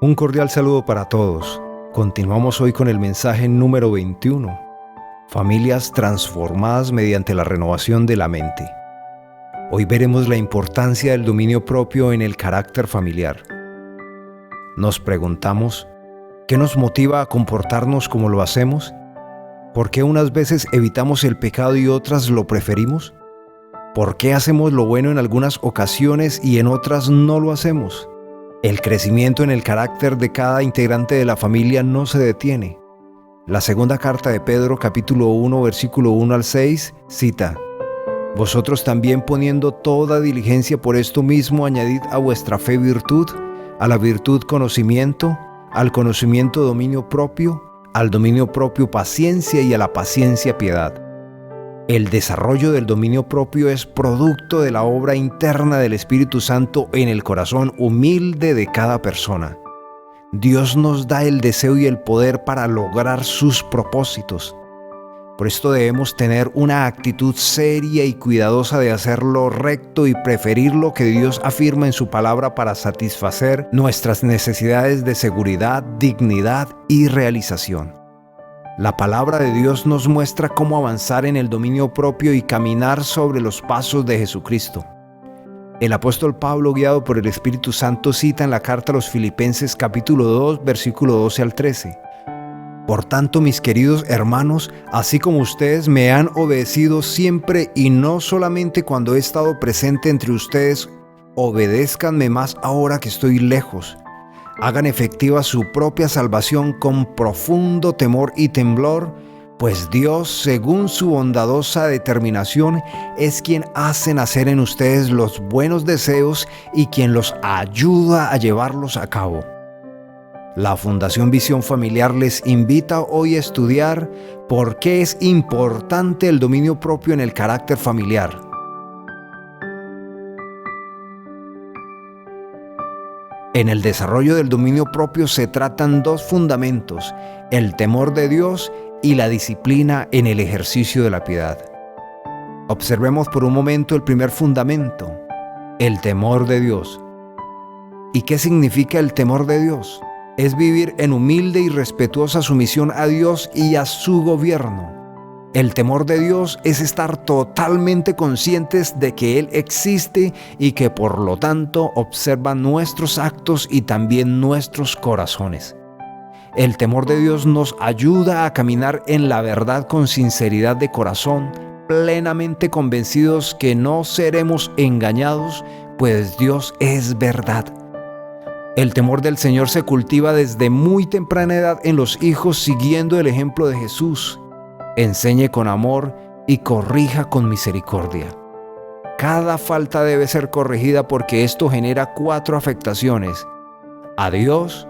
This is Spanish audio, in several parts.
Un cordial saludo para todos. Continuamos hoy con el mensaje número 21. Familias transformadas mediante la renovación de la mente. Hoy veremos la importancia del dominio propio en el carácter familiar. Nos preguntamos, ¿qué nos motiva a comportarnos como lo hacemos? ¿Por qué unas veces evitamos el pecado y otras lo preferimos? ¿Por qué hacemos lo bueno en algunas ocasiones y en otras no lo hacemos? El crecimiento en el carácter de cada integrante de la familia no se detiene. La segunda carta de Pedro, capítulo 1, versículo 1 al 6, cita: Vosotros también, poniendo toda diligencia por esto mismo, añadid a vuestra fe virtud, a la virtud conocimiento, al conocimiento dominio propio, al dominio propio paciencia y a la paciencia piedad. El desarrollo del dominio propio es producto de la obra interna del Espíritu Santo en el corazón humilde de cada persona. Dios nos da el deseo y el poder para lograr sus propósitos. Por esto debemos tener una actitud seria y cuidadosa de hacer lo recto y preferir lo que Dios afirma en su palabra para satisfacer nuestras necesidades de seguridad, dignidad y realización. La palabra de Dios nos muestra cómo avanzar en el dominio propio y caminar sobre los pasos de Jesucristo. El apóstol Pablo, guiado por el Espíritu Santo, cita en la carta a los Filipenses capítulo 2, versículo 12 al 13. Por tanto, mis queridos hermanos, así como ustedes me han obedecido siempre y no solamente cuando he estado presente entre ustedes, obedézcanme más ahora que estoy lejos. Hagan efectiva su propia salvación con profundo temor y temblor, pues Dios, según su bondadosa determinación, es quien hace nacer en ustedes los buenos deseos y quien los ayuda a llevarlos a cabo. La Fundación Visión Familiar les invita hoy a estudiar por qué es importante el dominio propio en el carácter familiar. En el desarrollo del dominio propio se tratan dos fundamentos: el temor de Dios y la disciplina en el ejercicio de la piedad. Observemos por un momento el primer fundamento, el temor de Dios. ¿Y qué significa el temor de Dios? Es vivir en humilde y respetuosa sumisión a Dios y a su gobierno. El temor de Dios es estar totalmente conscientes de que Él existe y que por lo tanto observa nuestros actos y también nuestros corazones. El temor de Dios nos ayuda a caminar en la verdad con sinceridad de corazón, plenamente convencidos que no seremos engañados, pues Dios es verdad. El temor del Señor se cultiva desde muy temprana edad en los hijos siguiendo el ejemplo de Jesús. Enseñe con amor y corrija con misericordia. Cada falta debe ser corregida porque esto genera 4 afectaciones: a Dios,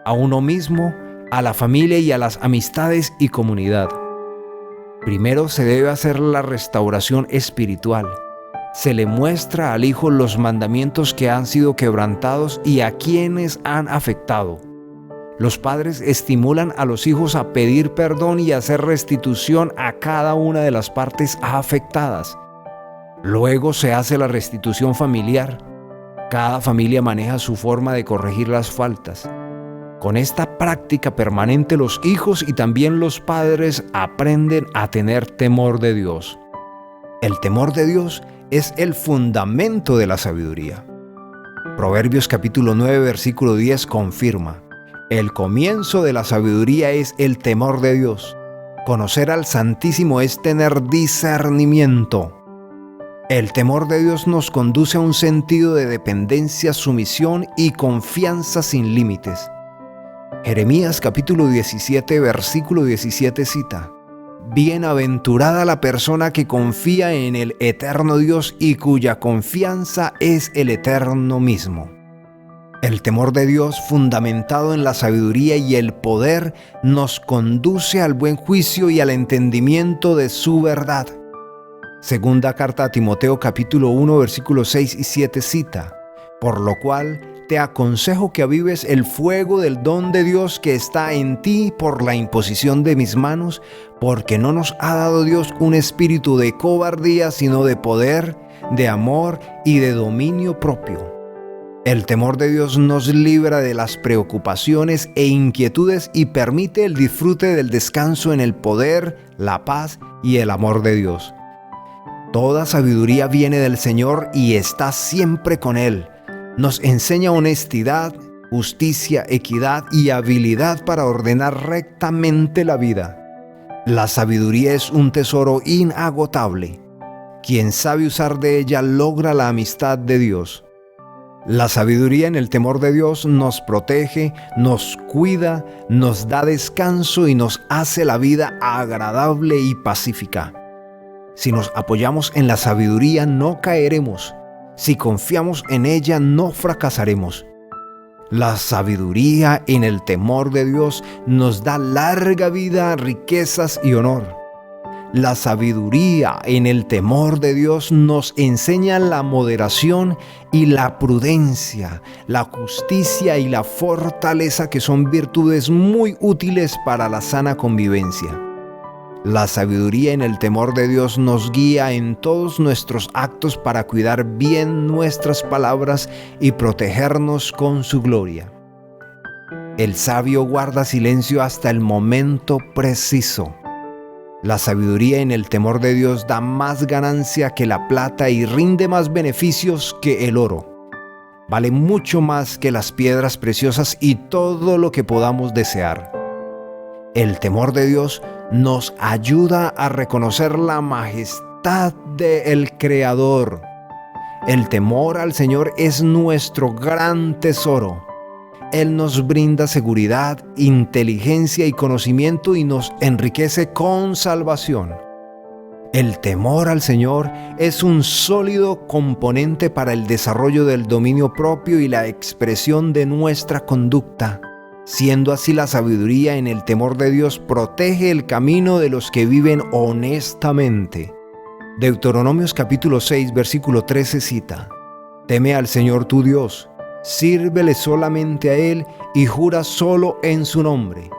a uno mismo, a la familia y a las amistades y comunidad. Primero se debe hacer la restauración espiritual. Se le muestra al hijo los mandamientos que han sido quebrantados y a quienes han afectado. Los padres estimulan a los hijos a pedir perdón y a hacer restitución a cada una de las partes afectadas. Luego se hace la restitución familiar. Cada familia maneja su forma de corregir las faltas. Con esta práctica permanente, los hijos y también los padres aprenden a tener temor de Dios. El temor de Dios es el fundamento de la sabiduría. Proverbios capítulo 9, versículo 10 confirma: el comienzo de la sabiduría es el temor de Dios. Conocer al Santísimo es tener discernimiento. El temor de Dios nos conduce a un sentido de dependencia, sumisión y confianza sin límites. Jeremías capítulo 17, versículo 17 cita: Bienaventurada la persona que confía en el eterno Dios y cuya confianza es el eterno mismo. El temor de Dios, fundamentado en la sabiduría y el poder, nos conduce al buen juicio y al entendimiento de su verdad. Segunda carta a Timoteo capítulo 1, versículos 6 y 7 cita: Por lo cual te aconsejo que avives el fuego del don de Dios que está en ti por la imposición de mis manos, porque no nos ha dado Dios un espíritu de cobardía, sino de poder, de amor y de dominio propio. El temor de Dios nos libra de las preocupaciones e inquietudes y permite el disfrute del descanso en el poder, la paz y el amor de Dios. Toda sabiduría viene del Señor y está siempre con Él. Nos enseña honestidad, justicia, equidad y habilidad para ordenar rectamente la vida. La sabiduría es un tesoro inagotable. Quien sabe usar de ella logra la amistad de Dios. La sabiduría en el temor de Dios nos protege, nos cuida, nos da descanso y nos hace la vida agradable y pacífica. Si nos apoyamos en la sabiduría, no caeremos. Si confiamos en ella, no fracasaremos. La sabiduría en el temor de Dios nos da larga vida, riquezas y honor. La sabiduría en el temor de Dios nos enseña la moderación y la prudencia, la justicia y la fortaleza, que son virtudes muy útiles para la sana convivencia. La sabiduría en el temor de Dios nos guía en todos nuestros actos para cuidar bien nuestras palabras y protegernos con su gloria. El sabio guarda silencio hasta el momento preciso. La sabiduría en el temor de Dios da más ganancia que la plata y rinde más beneficios que el oro. Vale mucho más que las piedras preciosas y todo lo que podamos desear. El temor de Dios nos ayuda a reconocer la majestad del Creador. El temor al Señor es nuestro gran tesoro. Él nos brinda seguridad, inteligencia y conocimiento y nos enriquece con salvación. El temor al Señor es un sólido componente para el desarrollo del dominio propio y la expresión de nuestra conducta. Siendo así, la sabiduría en el temor de Dios protege el camino de los que viven honestamente. Deuteronomios capítulo 6, versículo 13 cita: Teme al Señor tu Dios, sírvele solamente a Él y jura solo en su nombre.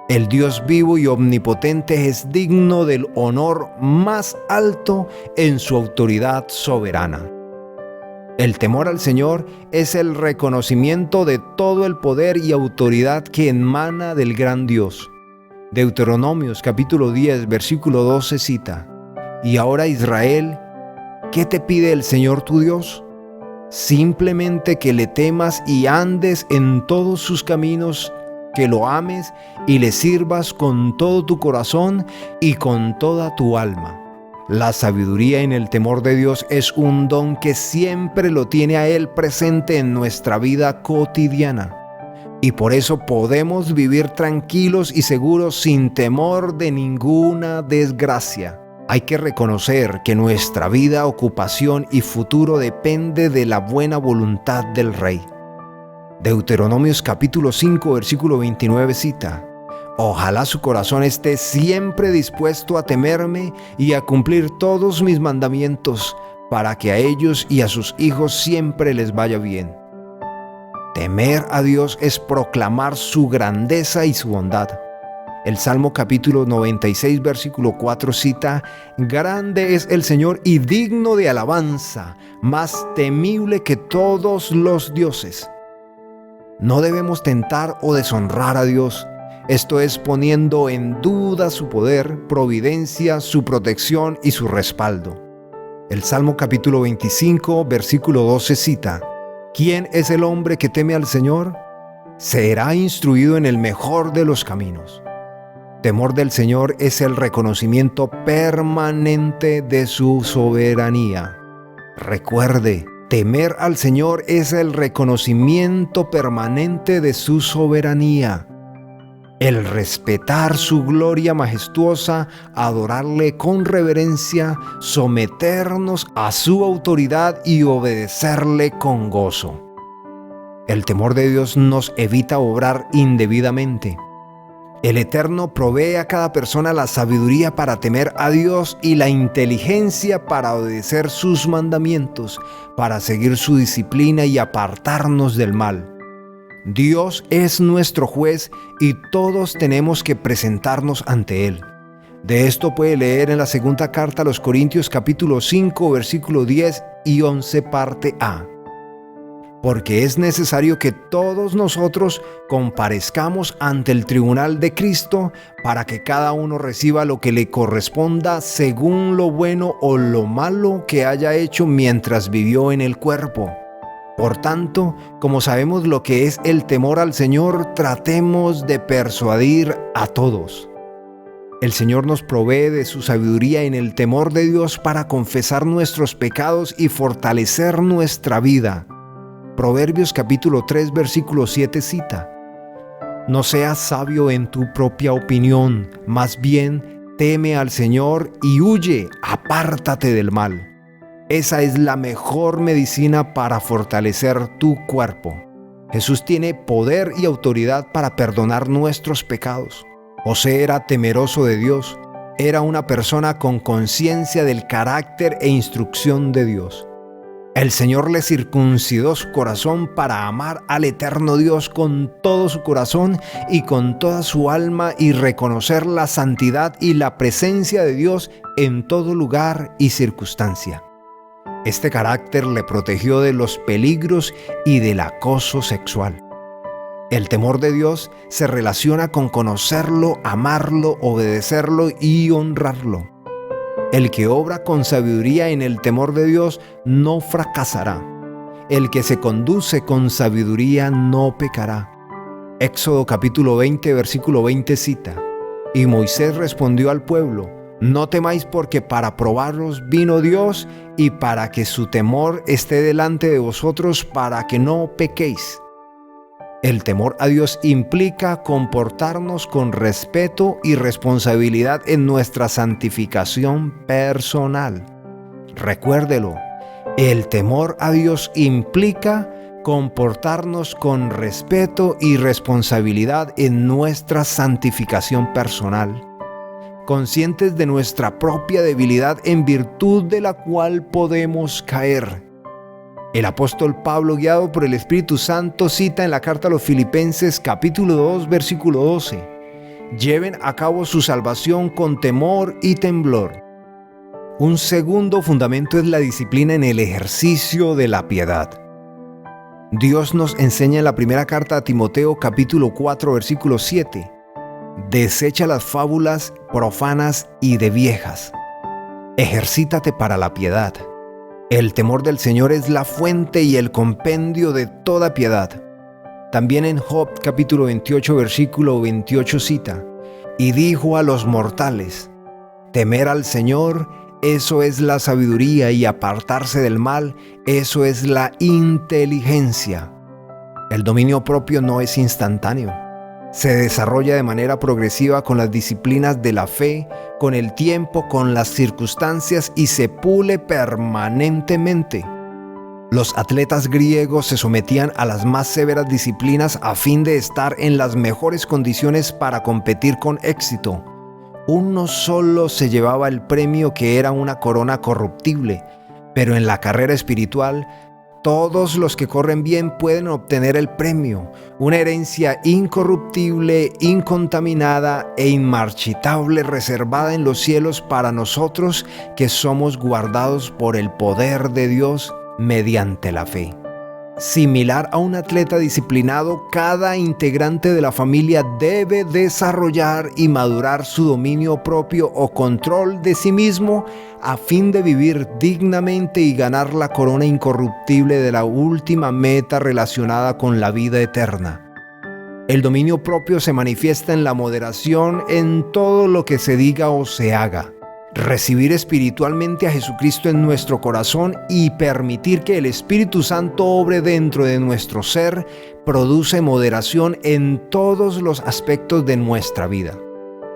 El Dios vivo y omnipotente es digno del honor más alto en su autoridad soberana. El temor al Señor es el reconocimiento de todo el poder y autoridad que emana del gran Dios. Deuteronomios capítulo 10, versículo 12 cita: Y ahora, Israel, ¿qué te pide el Señor tu Dios? Simplemente que le temas y andes en todos sus caminos, que lo ames y le sirvas con todo tu corazón y con toda tu alma. La sabiduría en el temor de Dios es un don que siempre lo tiene a Él presente en nuestra vida cotidiana. Y por eso podemos vivir tranquilos y seguros sin temor de ninguna desgracia. Hay que reconocer que nuestra vida, ocupación y futuro depende de la buena voluntad del Rey. Deuteronomios capítulo 5, versículo 29 cita: Ojalá su corazón esté siempre dispuesto a temerme y a cumplir todos mis mandamientos, para que a ellos y a sus hijos siempre les vaya bien. Temer a Dios es proclamar su grandeza y su bondad. El Salmo capítulo 96, versículo 4 cita: Grande es el Señor y digno de alabanza, más temible que todos los dioses. No debemos tentar o deshonrar a Dios. Esto es poniendo en duda su poder, providencia, su protección y su respaldo. El Salmo capítulo 25, versículo 12 cita: ¿Quién es el hombre que teme al Señor? Será instruido en el mejor de los caminos. Temor del Señor es el reconocimiento permanente de su soberanía. Recuerde, temer al Señor es el reconocimiento permanente de su soberanía. El respetar su gloria majestuosa, adorarle con reverencia, someternos a su autoridad y obedecerle con gozo. El temor de Dios nos evita obrar indebidamente. El Eterno provee a cada persona la sabiduría para temer a Dios y la inteligencia para obedecer sus mandamientos, para seguir su disciplina y apartarnos del mal. Dios es nuestro juez y todos tenemos que presentarnos ante Él. De esto puede leer en la segunda carta a los Corintios capítulo 5, versículo 10 y 11 parte A. porque es necesario que todos nosotros comparezcamos ante el tribunal de Cristo para que cada uno reciba lo que le corresponda según lo bueno o lo malo que haya hecho mientras vivió en el cuerpo. Por tanto, como sabemos lo que es el temor al Señor, tratemos de persuadir a todos. El Señor nos provee de su sabiduría en el temor de Dios para confesar nuestros pecados y fortalecer nuestra vida. Proverbios capítulo 3, versículo 7 cita: No seas sabio en tu propia opinión, más bien teme al Señor y huye, apártate del mal. Esa es la mejor medicina para fortalecer tu cuerpo. Jesús tiene poder y autoridad para perdonar nuestros pecados. José era temeroso de Dios. Era una persona con conciencia del carácter e instrucción de Dios. El Señor le circuncidó su corazón para amar al eterno Dios con todo su corazón y con toda su alma y reconocer la santidad y la presencia de Dios en todo lugar y circunstancia. Este carácter le protegió de los peligros y del acoso sexual. El temor de Dios se relaciona con conocerlo, amarlo, obedecerlo y honrarlo. El que obra con sabiduría en el temor de Dios no fracasará. El que se conduce con sabiduría no pecará. Éxodo capítulo 20, versículo 20 cita: Y Moisés respondió al pueblo: No temáis, porque para probaros vino Dios y para que su temor esté delante de vosotros, para que no pequéis. El temor a Dios implica comportarnos con respeto y responsabilidad en nuestra santificación personal. Recuérdelo, el temor a Dios implica comportarnos con respeto y responsabilidad en nuestra santificación personal, conscientes de nuestra propia debilidad en virtud de la cual podemos caer. El apóstol Pablo, guiado por el Espíritu Santo, cita en la carta a los Filipenses capítulo 2, versículo 12: Lleven a cabo su salvación con temor y temblor. Un segundo fundamento es la disciplina en el ejercicio de la piedad. Dios nos enseña en la primera carta a Timoteo capítulo 4, versículo 7: Desecha las fábulas profanas y de viejas. Ejercítate para la piedad. El temor del Señor es la fuente y el compendio de toda piedad. También en Job capítulo 28, versículo 28 cita: Y dijo a los mortales: Temer al Señor, eso es la sabiduría, y apartarse del mal, eso es la inteligencia. El dominio propio no es instantáneo. Se desarrolla de manera progresiva con las disciplinas de la fe, con el tiempo, con las circunstancias, y se pule permanentemente. Los atletas griegos se sometían a las más severas disciplinas a fin de estar en las mejores condiciones para competir con éxito. Uno solo se llevaba el premio, que era una corona corruptible, pero en la carrera espiritual, todos los que corren bien pueden obtener el premio, una herencia incorruptible, incontaminada e inmarchitable, reservada en los cielos para nosotros que somos guardados por el poder de Dios mediante la fe. Similar a un atleta disciplinado, cada integrante de la familia debe desarrollar y madurar su dominio propio o control de sí mismo a fin de vivir dignamente y ganar la corona incorruptible de la última meta relacionada con la vida eterna. El dominio propio se manifiesta en la moderación en todo lo que se diga o se haga. Recibir espiritualmente a Jesucristo en nuestro corazón y permitir que el Espíritu Santo obre dentro de nuestro ser produce moderación en todos los aspectos de nuestra vida.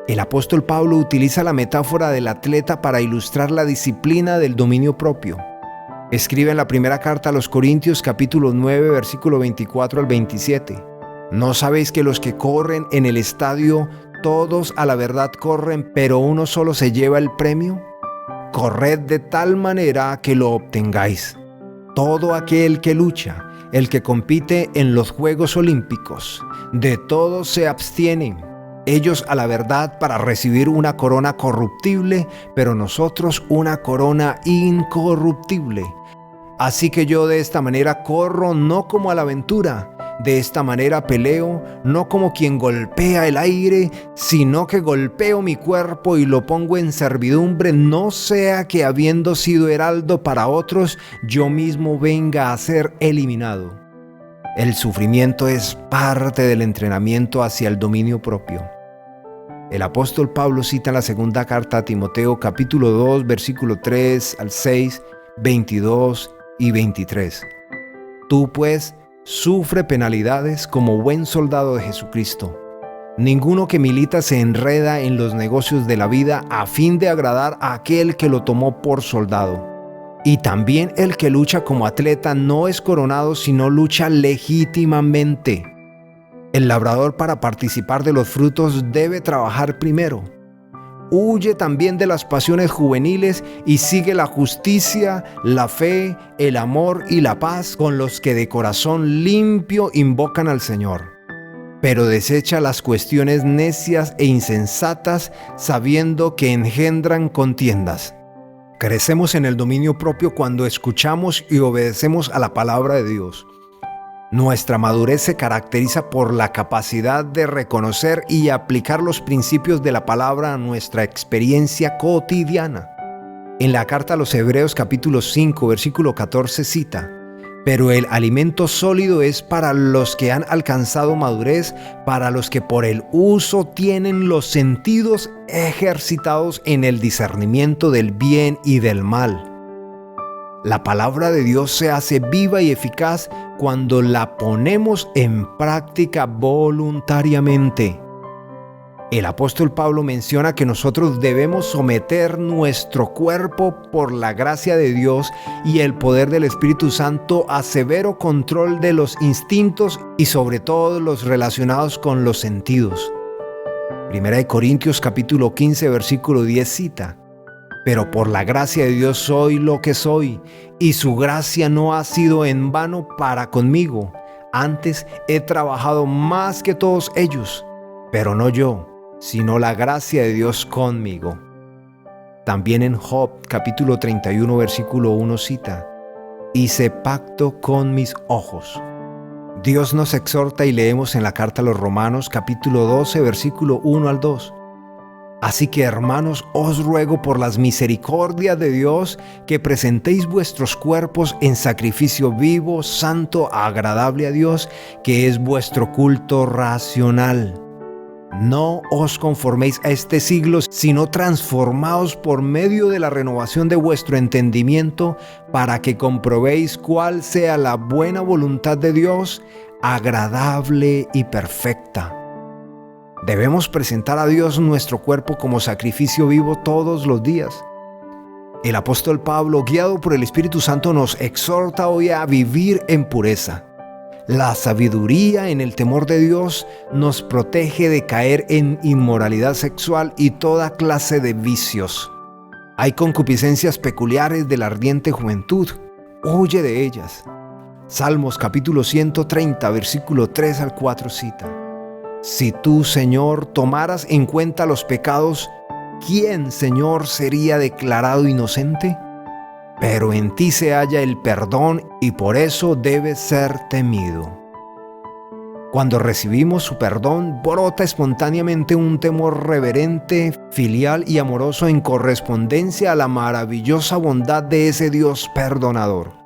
El apóstol Pablo utiliza la metáfora del atleta para ilustrar la disciplina del dominio propio. Escribe en la primera carta a los Corintios capítulo 9, versículo 24 al 27. ¿No sabéis que los que corren en el estadio, todos a la verdad corren, pero uno solo se lleva el premio? Corred de tal manera que lo obtengáis. Todo aquel que lucha, el que compite en los Juegos Olímpicos, de todos se abstienen. Ellos a la verdad para recibir una corona corruptible, pero nosotros una corona incorruptible. Así que yo de esta manera corro no como a la aventura. De esta manera peleo, no como quien golpea el aire, sino que golpeo mi cuerpo y lo pongo en servidumbre, no sea que habiendo sido heraldo para otros, yo mismo venga a ser eliminado. El sufrimiento es parte del entrenamiento hacia el dominio propio. El apóstol Pablo cita en la segunda carta a Timoteo, capítulo 2, versículo 3 al 6, 22 y 23. Tú pues, sufre penalidades como buen soldado de Jesucristo. Ninguno que milita se enreda en los negocios de la vida a fin de agradar a aquel que lo tomó por soldado. Y también el que lucha como atleta no es coronado, sino lucha legítimamente. El labrador, para participar de los frutos, debe trabajar primero. Huye también de las pasiones juveniles y sigue la justicia, la fe, el amor y la paz con los que de corazón limpio invocan al Señor. Pero desecha las cuestiones necias e insensatas, sabiendo que engendran contiendas. Crecemos en el dominio propio cuando escuchamos y obedecemos a la palabra de Dios. Nuestra madurez se caracteriza por la capacidad de reconocer y aplicar los principios de la palabra a nuestra experiencia cotidiana. En la carta a los Hebreos capítulo 5 versículo 14 cita: pero el alimento sólido es para los que han alcanzado madurez, para los que por el uso tienen los sentidos ejercitados en el discernimiento del bien y del mal. La palabra de Dios se hace viva y eficaz cuando la ponemos en práctica voluntariamente. El apóstol Pablo menciona que nosotros debemos someter nuestro cuerpo por la gracia de Dios y el poder del Espíritu Santo a severo control de los instintos y sobre todo los relacionados con los sentidos. Primera de Corintios capítulo 15 versículo 10 cita: pero por la gracia de Dios soy lo que soy, y su gracia no ha sido en vano para conmigo. Antes he trabajado más que todos ellos, pero no yo, sino la gracia de Dios conmigo. También en Job capítulo 31 versículo 1 cita: hice pacto con mis ojos. Dios nos exhorta y leemos en la carta a los Romanos capítulo 12 versículo 1 al 2. Así que, hermanos, os ruego por las misericordias de Dios que presentéis vuestros cuerpos en sacrificio vivo, santo, agradable a Dios, que es vuestro culto racional. No os conforméis a este siglo, sino transformaos por medio de la renovación de vuestro entendimiento, para que comprobéis cuál sea la buena voluntad de Dios, agradable y perfecta. Debemos presentar a Dios nuestro cuerpo como sacrificio vivo todos los días. El apóstol Pablo, guiado por el Espíritu Santo, nos exhorta hoy a vivir en pureza. La sabiduría en el temor de Dios nos protege de caer en inmoralidad sexual y toda clase de vicios. Hay concupiscencias peculiares de la ardiente juventud. Huye de ellas. Salmos capítulo 130, versículo 3 al 4 cita: si tú, Señor, tomaras en cuenta los pecados, ¿quién, Señor, sería declarado inocente? Pero en ti se halla el perdón y por eso debe ser temido. Cuando recibimos su perdón, brota espontáneamente un temor reverente, filial y amoroso en correspondencia a la maravillosa bondad de ese Dios perdonador.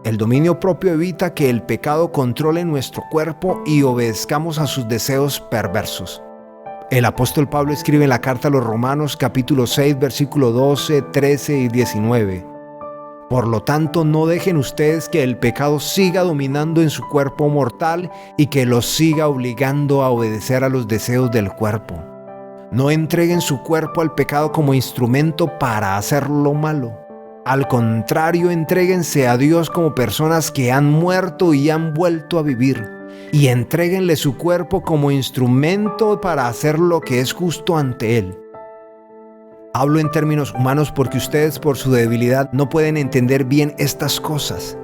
El dominio propio evita que el pecado controle nuestro cuerpo y obedezcamos a sus deseos perversos. El apóstol Pablo escribe en la carta a los Romanos capítulo 6 versículo 12, 13 y 19: por lo tanto, no dejen ustedes que el pecado siga dominando en su cuerpo mortal y que los siga obligando a obedecer a los deseos del cuerpo. No entreguen su cuerpo al pecado como instrumento para hacer lo malo. Al contrario, entréguense a Dios como personas que han muerto y han vuelto a vivir, y entréguenle su cuerpo como instrumento para hacer lo que es justo ante Él. Hablo en términos humanos porque ustedes, por su debilidad, no pueden entender bien estas cosas.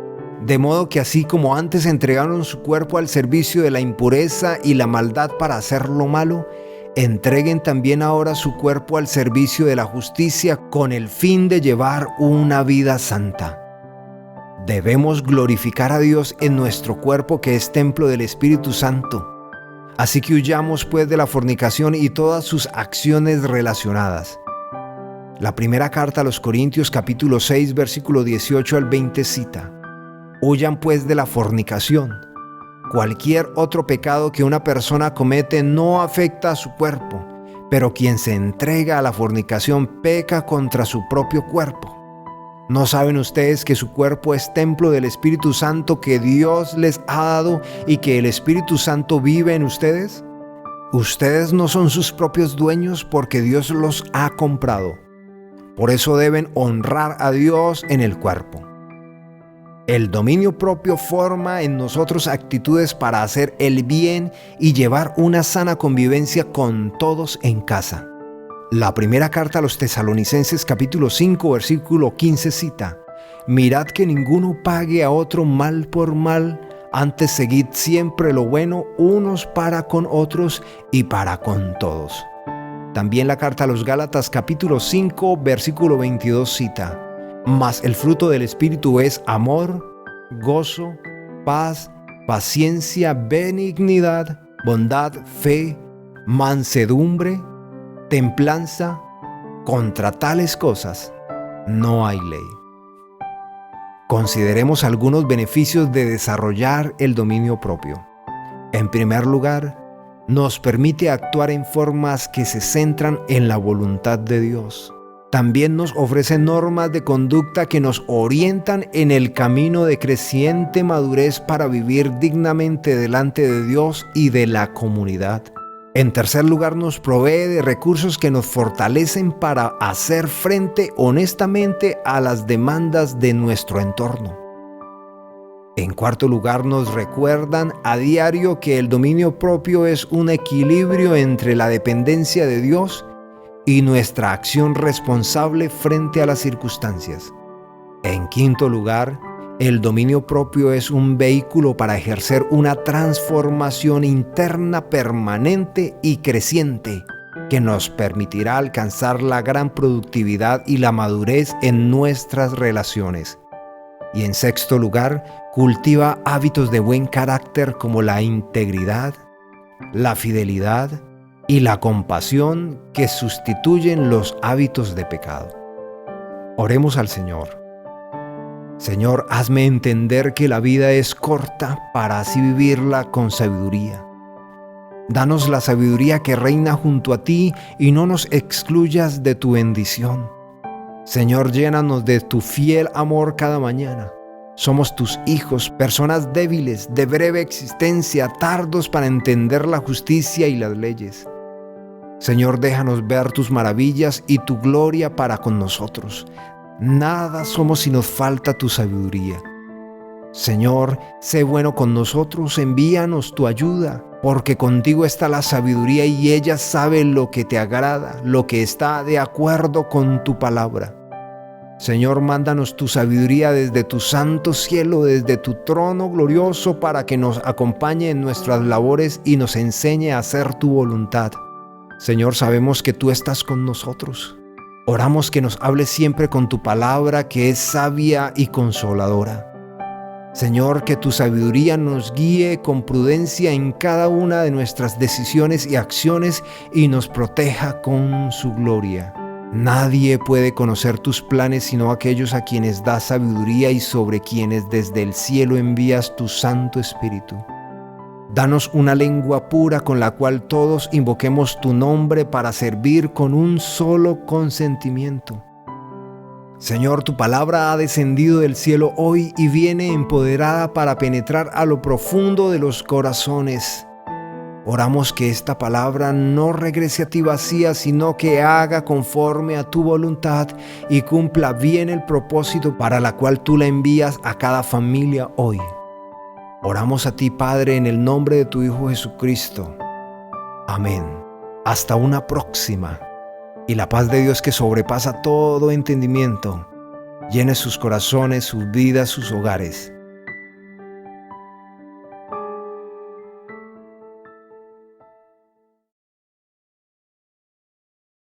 De modo que así como antes entregaron su cuerpo al servicio de la impureza y la maldad para hacer lo malo, entreguen también ahora su cuerpo al servicio de la justicia con el fin de llevar una vida santa. Debemos glorificar a Dios en nuestro cuerpo, que es templo del Espíritu Santo. Así que huyamos pues de la fornicación y todas sus acciones relacionadas. La primera carta a los Corintios capítulo 6 versículo 18 al 20 cita: Huyan pues de la fornicación. Cualquier otro pecado que una persona comete no afecta a su cuerpo, pero quien se entrega a la fornicación peca contra su propio cuerpo. ¿No saben ustedes que su cuerpo es templo del Espíritu Santo que Dios les ha dado y que el Espíritu Santo vive en ustedes? Ustedes no son sus propios dueños, porque Dios los ha comprado. Por eso deben honrar a Dios en el cuerpo. El dominio propio forma en nosotros actitudes para hacer el bien y llevar una sana convivencia con todos en casa. La primera carta a los Tesalonicenses capítulo 5 versículo 15 cita: Mirad que ninguno pague a otro mal por mal, antes seguid siempre lo bueno unos para con otros y para con todos. También la carta a los Gálatas capítulo 5 versículo 22 cita: Mas el fruto del Espíritu es amor, gozo, paz, paciencia, benignidad, bondad, fe, mansedumbre, templanza. Contra tales cosas no hay ley. Consideremos algunos beneficios de desarrollar el dominio propio. En primer lugar, nos permite actuar en formas que se centran en la voluntad de Dios. También nos ofrece normas de conducta que nos orientan en el camino de creciente madurez para vivir dignamente delante de Dios y de la comunidad. En tercer lugar, nos provee de recursos que nos fortalecen para hacer frente honestamente a las demandas de nuestro entorno. En cuarto lugar, nos recuerdan a diario que el dominio propio es un equilibrio entre la dependencia de Dios y nuestra acción responsable frente a las circunstancias. En quinto lugar, el dominio propio es un vehículo para ejercer una transformación interna permanente y creciente que nos permitirá alcanzar la gran productividad y la madurez en nuestras relaciones. Y en sexto lugar, cultiva hábitos de buen carácter como la integridad, la fidelidad y la compasión que sustituyen los hábitos de pecado. Oremos al Señor. Señor, hazme entender que la vida es corta para así vivirla con sabiduría. Danos la sabiduría que reina junto a ti y no nos excluyas de tu bendición. Señor, llénanos de tu fiel amor cada mañana. Somos tus hijos, personas débiles, de breve existencia, tardos para entender la justicia y las leyes. Señor, déjanos ver tus maravillas y tu gloria para con nosotros. Nada somos si nos falta tu sabiduría. Señor, sé bueno con nosotros, envíanos tu ayuda, porque contigo está la sabiduría y ella sabe lo que te agrada, lo que está de acuerdo con tu palabra. Señor, mándanos tu sabiduría desde tu santo cielo, desde tu trono glorioso, para que nos acompañe en nuestras labores y nos enseñe a hacer tu voluntad. Señor, sabemos que tú estás con nosotros. Oramos que nos hables siempre con tu palabra, que es sabia y consoladora. Señor, que tu sabiduría nos guíe con prudencia en cada una de nuestras decisiones y acciones y nos proteja con su gloria. Nadie puede conocer tus planes sino aquellos a quienes das sabiduría y sobre quienes desde el cielo envías tu Santo Espíritu. Danos una lengua pura con la cual todos invoquemos tu nombre para servir con un solo consentimiento. Señor, tu palabra ha descendido del cielo hoy y viene empoderada para penetrar a lo profundo de los corazones. Oramos que esta palabra no regrese a ti vacía, sino que haga conforme a tu voluntad y cumpla bien el propósito para la cual tú la envías a cada familia hoy. Oramos a ti, Padre, en el nombre de tu Hijo Jesucristo. Amén. Hasta una próxima. Y la paz de Dios, que sobrepasa todo entendimiento, llene sus corazones, sus vidas, sus hogares.